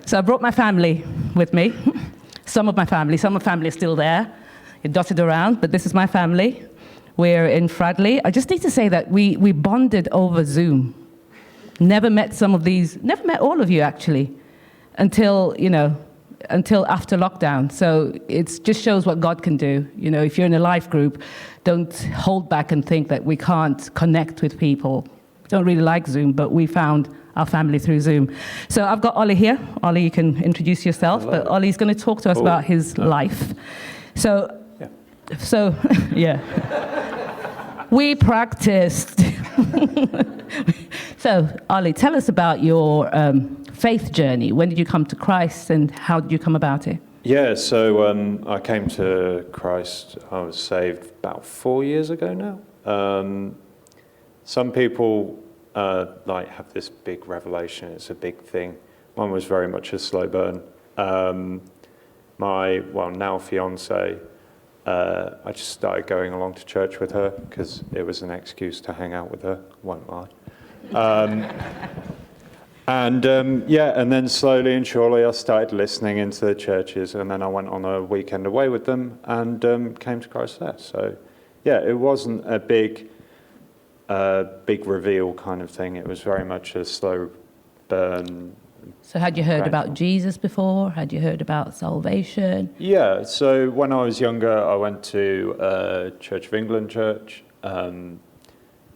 So I brought my family with me. Some of my family is still there, dotted around, but this is my family. We're in Fradley. I just need to say that we bonded over Zoom. Never met all of you actually, until after lockdown. So it just shows what God can do. If you're in a life group, don't hold back and think that we can't connect with people. Don't really like Zoom, but we found our family through Zoom. So I've got Ollie here. Ollie, you can introduce yourself. Hello. But Ollie's going to talk to us about his life. So yeah. We practiced. So, Ollie, tell us about your faith journey. When did you come to Christ and how did you come about it? Yeah, so I came to Christ, I was saved about 4 years ago now. Some people have this big revelation, it's a big thing. Mine was very much a slow burn. My now fiance, I just started going along to church with her because it was an excuse to hang out with her, won't lie. And then slowly and surely I started listening into the churches, and then I went on a weekend away with them and came to Christ there. So yeah, it wasn't a big reveal kind of thing. It was very much a slow burn. So had you heard about Jesus before? Had you heard about salvation? Yeah, so when I was younger, I went to Church of England church, kind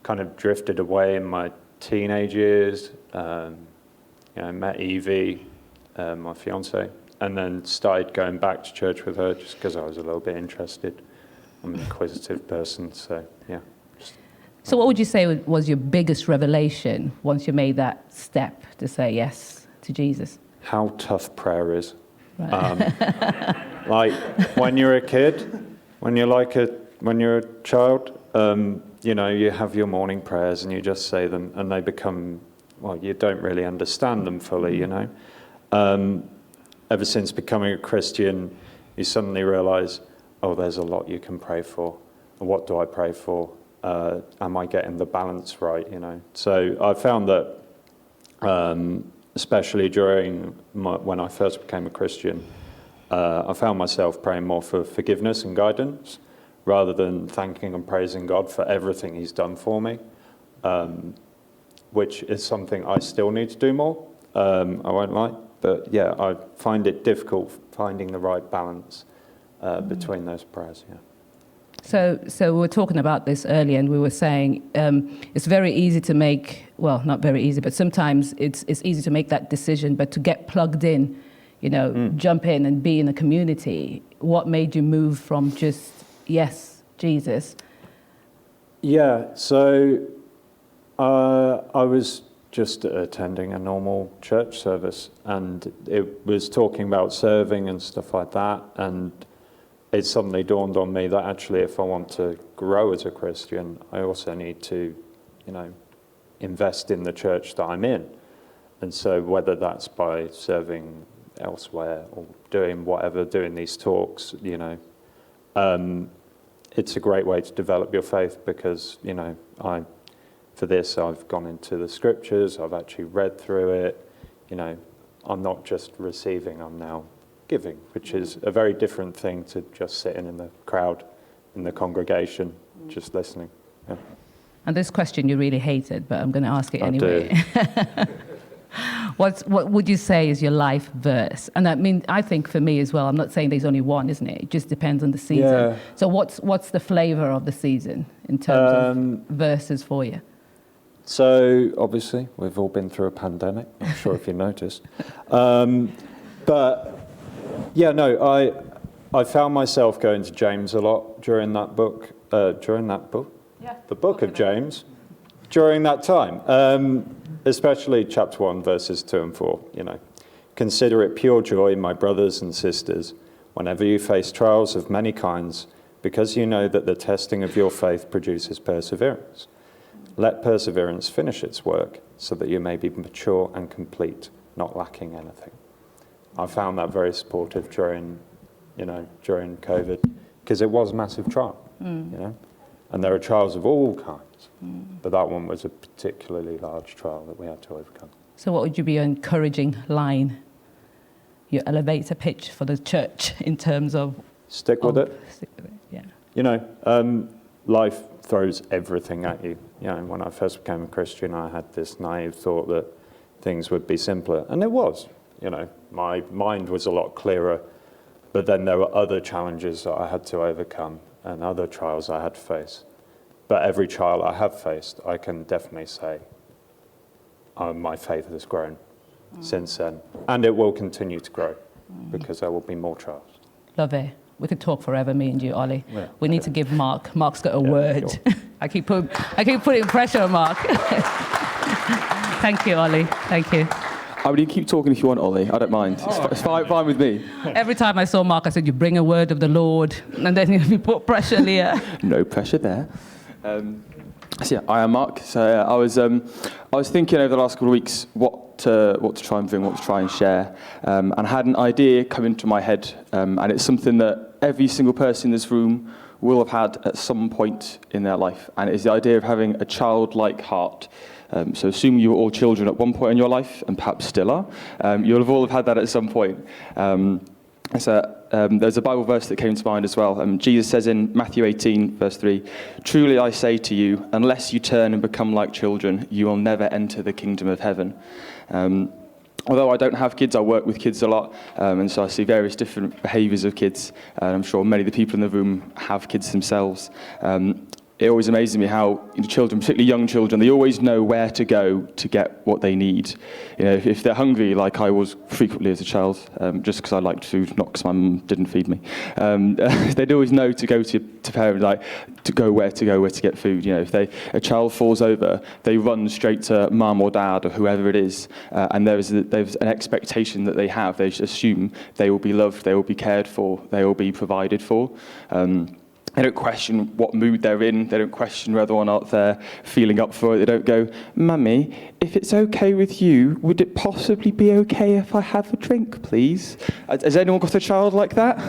of drifted away in my teenage years, met Evie, my fiance, and then started going back to church with her just because I was a little bit interested. I'm an inquisitive person, so yeah. So what would you say was your biggest revelation once you made that step to say yes to Jesus? How tough prayer is. Right. Like when you're a kid, when you're a child, you have your morning prayers and you just say them and they become, you don't really understand them fully, Ever since becoming a Christian, you suddenly realize, there's a lot you can pray for. What do I pray for? Am I getting the balance right, So I found that, especially during when I first became a Christian, I found myself praying more for forgiveness and guidance rather than thanking and praising God for everything he's done for me, which is something I still need to do more, I won't lie. But yeah, I find it difficult finding the right balance between those prayers, yeah. So we were talking about this earlier, and we were saying it's very easy to make, not very easy, but sometimes it's easy to make that decision, but to get plugged in, jump in and be in a community. What made you move from just, yes, Jesus? Yeah, so I was just attending a normal church service, and it was talking about serving and stuff like that, and it suddenly dawned on me that actually if I want to grow as a Christian, I also need to, invest in the church that I'm in. And so whether that's by serving elsewhere or doing these talks, it's a great way to develop your faith because, for this I've gone into the scriptures, I've actually read through it, I'm not just receiving, I'm now giving, which is a very different thing to just sitting in the crowd, in the congregation, just listening. Yeah. And this question you really hated, but I'm going to ask it anyway. What would you say is your life verse? And I think for me as well, I'm not saying there's only one, isn't it? It just depends on the season. Yeah. So what's the flavor of the season in terms of verses for you? So obviously, we've all been through a pandemic. I'm not sure if you noticed. But yeah, no, I found myself going to James a lot during that book. Yeah, the book of James, during that time, especially chapter 1, verses 2 and 4. Consider it pure joy, my brothers and sisters, whenever you face trials of many kinds, because you know that the testing of your faith produces perseverance. Let perseverance finish its work, so that you may be mature and complete, not lacking anything. I found that very supportive during COVID, because it was a massive trial, and there are trials of all kinds, but that one was a particularly large trial that we had to overcome. So what would you be an encouraging line your elevator pitch for the church in terms of... Stick with it. Stick with it, yeah. You know, life throws everything at you. You know, when I first became a Christian, I had this naive thought that things would be simpler. And it was. You know, my mind was a lot clearer. But then there were other challenges that I had to overcome and other trials I had to face. But every trial I have faced, I can definitely say my faith has grown since then. And it will continue to grow because there will be more trials. Love it. We could talk forever, me and you, Ollie. Yeah, we need to give Mark. Mark's got a word. Sure. I keep putting pressure on Mark. Thank you, Ollie. Thank you. I mean, you keep talking if you want, Ollie. I don't mind. It's fine with me. Every time I saw Mark, I said, you bring a word of the Lord. And then you put pressure, Leah. No pressure there. So yeah, I am Mark. So I was thinking over the last couple of weeks what to try and bring, what to try and share. And I had an idea come into my head. And it's something that every single person in this room will have had at some point in their life. And it's the idea of having a childlike heart. So assume you were all children at one point in your life, and perhaps still are. You'll have all had that at some point. There's a Bible verse that came to mind as well. Jesus says in Matthew 18, verse 3, "Truly I say to you, unless you turn and become like children, you will never enter the kingdom of heaven." Although I don't have kids, I work with kids a lot, and so I see various different behaviours of kids. I'm sure many of the people in the room have kids themselves. It always amazes me how children, particularly young children, they always know where to go to get what they need. You know, if they're hungry, like I was frequently as a child, just because I liked food, not because my mum didn't feed me, they'd always know to go to parents, like to go where to get food. You know, if a child falls over, they run straight to mum or dad or whoever it is, and there's an expectation that they have. They assume they will be loved, they will be cared for, they will be provided for. They don't question what mood they're in. They don't question whether or not they're feeling up for it. They don't go, "Mummy, if it's okay with you, would it possibly be okay if I have a drink, please?" Has anyone got a child like that?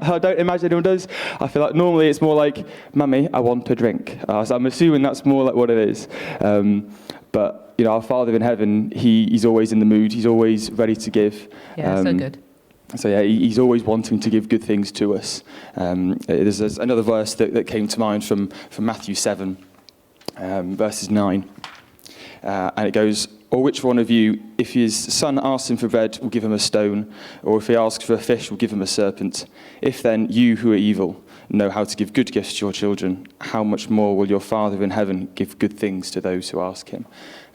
I don't imagine anyone does. I feel like normally it's more like, "Mummy, I want a drink." So I'm assuming that's more like what it is. But you know, our Father in heaven, he's always in the mood. He's always ready to give. Yeah, so good. So yeah, he's always wanting to give good things to us. There's another verse that came to mind from Matthew 7, verses 9. And it goes, "Or which one of you, if his son asks him for bread, will give him a stone? Or if he asks for a fish, will give him a serpent? If then you who are evil know how to give good gifts to your children, how much more will your Father in heaven give good things to those who ask him?"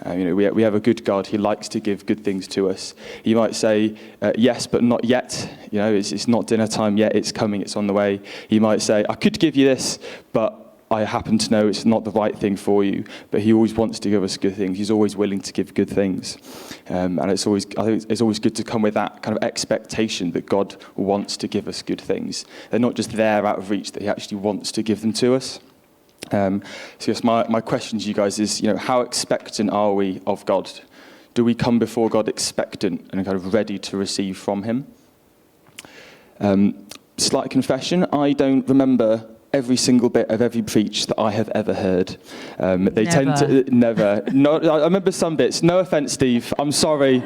You know, we have a good God. He likes to give good things to us. He might say, yes, but not yet. You know, it's not dinner time yet. It's coming. It's on the way. He might say, "I could give you this, but I happen to know it's not the right thing for you." But he always wants to give us good things. He's always willing to give good things. And I think it's always good to come with that kind of expectation that God wants to give us good things. They're not just there out of reach, that he actually wants to give them to us. So yes, my question to you guys is, you know, how expectant are we of God? Do we come before God expectant and kind of ready to receive from him? Slight confession, I don't remember every single bit of every preach that I have ever heard. They tend to never. No, I remember some bits. No offense, Steve. I'm sorry.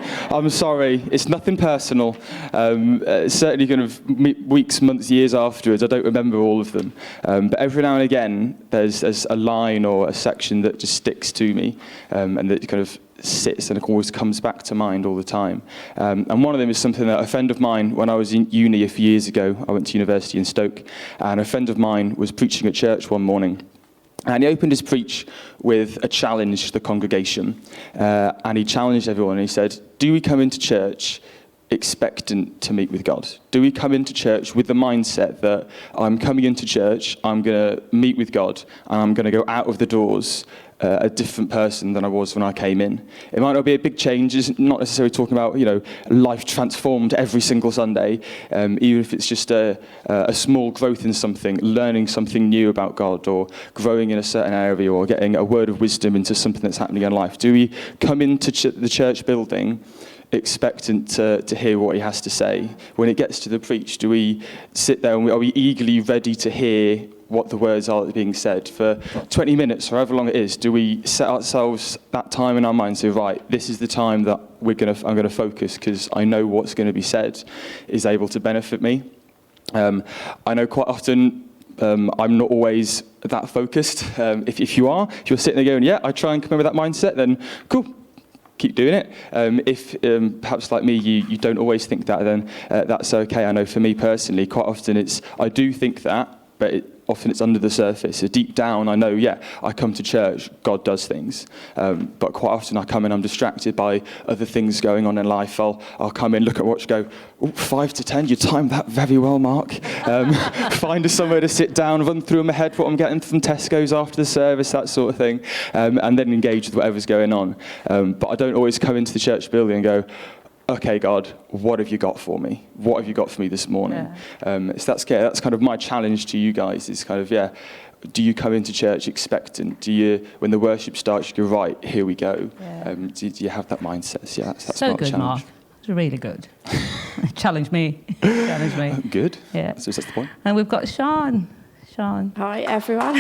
It's nothing personal. Certainly kind of weeks, months, years afterwards, I don't remember all of them. But every now and again, there's a line or a section that just sticks to me, and that kind of sits and it always comes back to mind all the time. And one of them is something that a friend of mine, when I was in uni a few years ago, I went to university in Stoke, and a friend of mine was preaching at church one morning. And he opened his preach with a challenge to the congregation. And he challenged everyone, and he said, "Do we come into church expectant to meet with God? Do we come into church with the mindset that I'm coming into church, I'm going to meet with God, and I'm going to go out of the doors a different person than I was when I came in?" It might not be a big change. It's not necessarily talking about, you know, life transformed every single Sunday, even if it's just a small growth in something, learning something new about God, or growing in a certain area, or getting a word of wisdom into something that's happening in life. Do we come into the church building expectant to hear what he has to say? When it gets to the preach, do we sit there and are we eagerly ready to hear what the words are that are being said. For 20 minutes or however long it is, do we set ourselves that time in our mind, so right, this is the time that I'm going to focus because I know what's going to be said is able to benefit me. I know quite often I'm not always that focused. If you're sitting there going, yeah, I try and come in with that mindset, then cool. Keep doing it. If perhaps like me, you don't always think that, then that's okay. I know for me personally, quite often I do think that, but often it's under the surface. So deep down, I know, yeah, I come to church, God does things. But quite often I come in, I'm distracted by other things going on in life. I'll come in, look at watch, go, 5 to 10, you timed that very well, Mark. Find us somewhere to sit down, run through in my head what I'm getting from Tesco's after the service, that sort of thing, and then engage with whatever's going on. But I don't always come into the church building and go, okay, God, what have you got for me? What have you got for me this morning? Yeah. So that's kind of my challenge to you guys is kind of, do you come into church expectant? Do you, when the worship starts, you go, right, here we go? Yeah. Do you have that mindset? So, yeah, that's so my good, challenge. Mark. It's really good. Challenge me. Challenge me. Good. Yeah. So that's the point. And we've got Sean. Sean. Hi, everyone.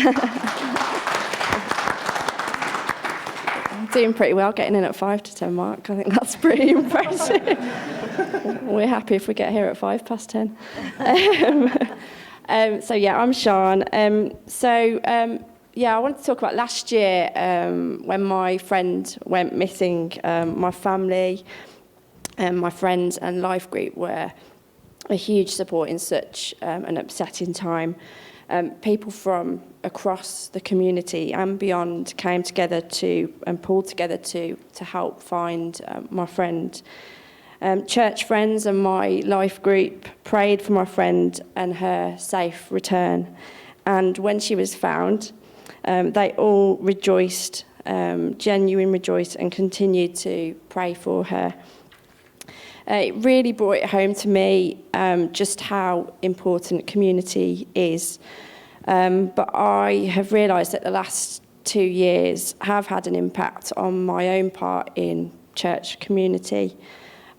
Doing pretty well, getting in at 5 to 10, Mark. I think that's pretty impressive. We're happy if we get here at 5 past 10. So yeah, I'm Sean. I want to talk about last year when my friend went missing. My family, my friends and life group were a huge support in such an upsetting time. People from across the community and beyond came together and pulled together to help find my friend. Church friends and my life group prayed for my friend and her safe return. And when she was found, they all rejoiced, genuinely rejoiced, and continued to pray for her. It really brought it home to me just how important community is. But I have realised that the last 2 years have had an impact on my own part in church community.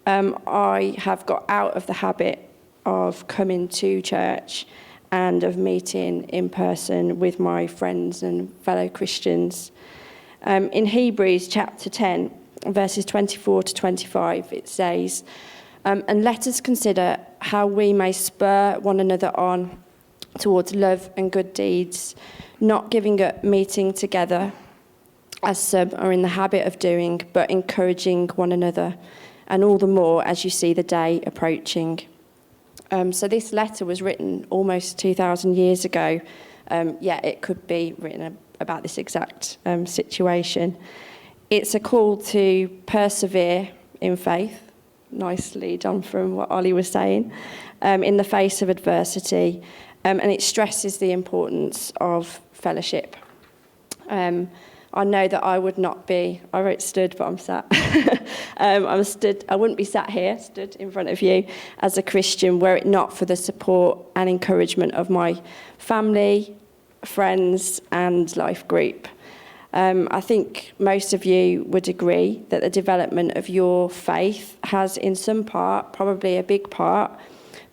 I have got out of the habit of coming to church and of meeting in person with my friends and fellow Christians. In Hebrews chapter 10, verses 24 to 25, it says, and let us consider how we may spur one another on towards love and good deeds, not giving up meeting together, as some are in the habit of doing, but encouraging one another, and all the more as you see the day approaching. So this letter was written almost 2,000 years ago. It could be written about this exact situation. It's a call to persevere in faith, nicely done from what Ollie was saying, in the face of adversity, and it stresses the importance of fellowship. I know that I would not be, I wrote stood, but I'm sat. I'm stood, I wouldn't be sat here, stood in front of you as a Christian, were it not for the support and encouragement of my family, friends, and life group. I think most of you would agree that the development of your faith has, in some part, probably a big part,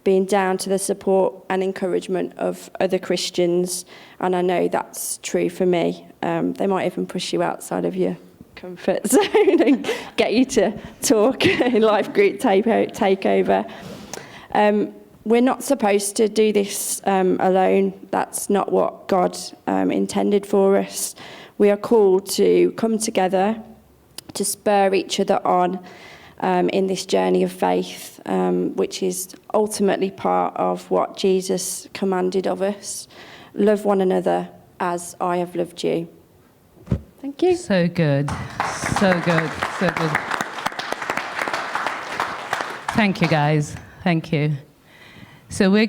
been down to the support and encouragement of other Christians, and I know that's true for me. They might even push you outside of your comfort zone and get you to talk in life group takeover. We're not supposed to do this alone. That's not what God intended for us. We are called to come together, to spur each other on in this journey of faith, which is ultimately part of what Jesus commanded of us. Love one another as I have loved you. Thank you. So good. So good. So good. Thank you, guys. Thank you. So we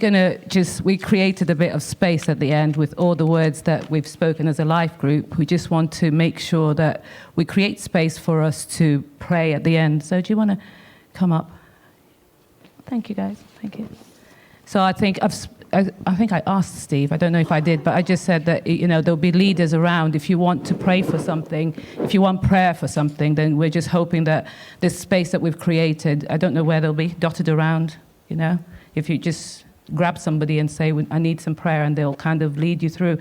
created a bit of space at the end with all the words that we've spoken as a life group. We just want to make sure that we create space for us to pray at the end. So do you want to come up? Thank you, guys. Thank you. So I think I asked Steve, I don't know if I did, but I just said that, there'll be leaders around. If you want to pray for something, if you want prayer for something, then we're just hoping that this space that we've created, I don't know where they'll be, dotted around, if you just grab somebody and say, I need some prayer, and they'll kind of lead you through.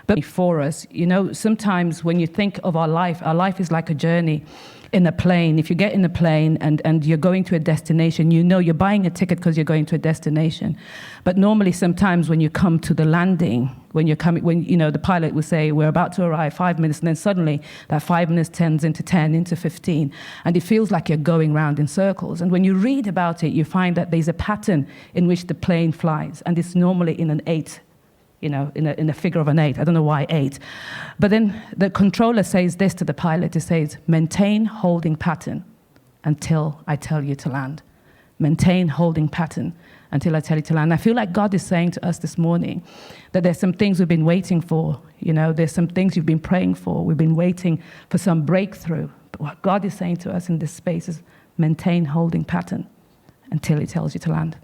But for us, you know, sometimes when you think of our life is like a journey in a plane. If you get in a plane and you're going to a destination, you know you're buying a ticket because you're going to a destination. But normally sometimes when you come to the landing, when you know, the pilot will say, we're about to arrive, 5 minutes, and then suddenly that 5 minutes turns into 10, into 15, and it feels like you're going round in circles. And when you read about it, you find that there's a pattern in which the plane flies, and it's normally in an 8, you know, in a figure of an 8. I don't know why 8. But then the controller says this to the pilot. It says, maintain holding pattern until I tell you to land. Maintain holding pattern until I tell you to land. I feel like God is saying to us this morning that there's some things we've been waiting for. You know, there's some things you've been praying for. We've been waiting for some breakthrough. But what God is saying to us in this space is maintain holding pattern until he tells you to land.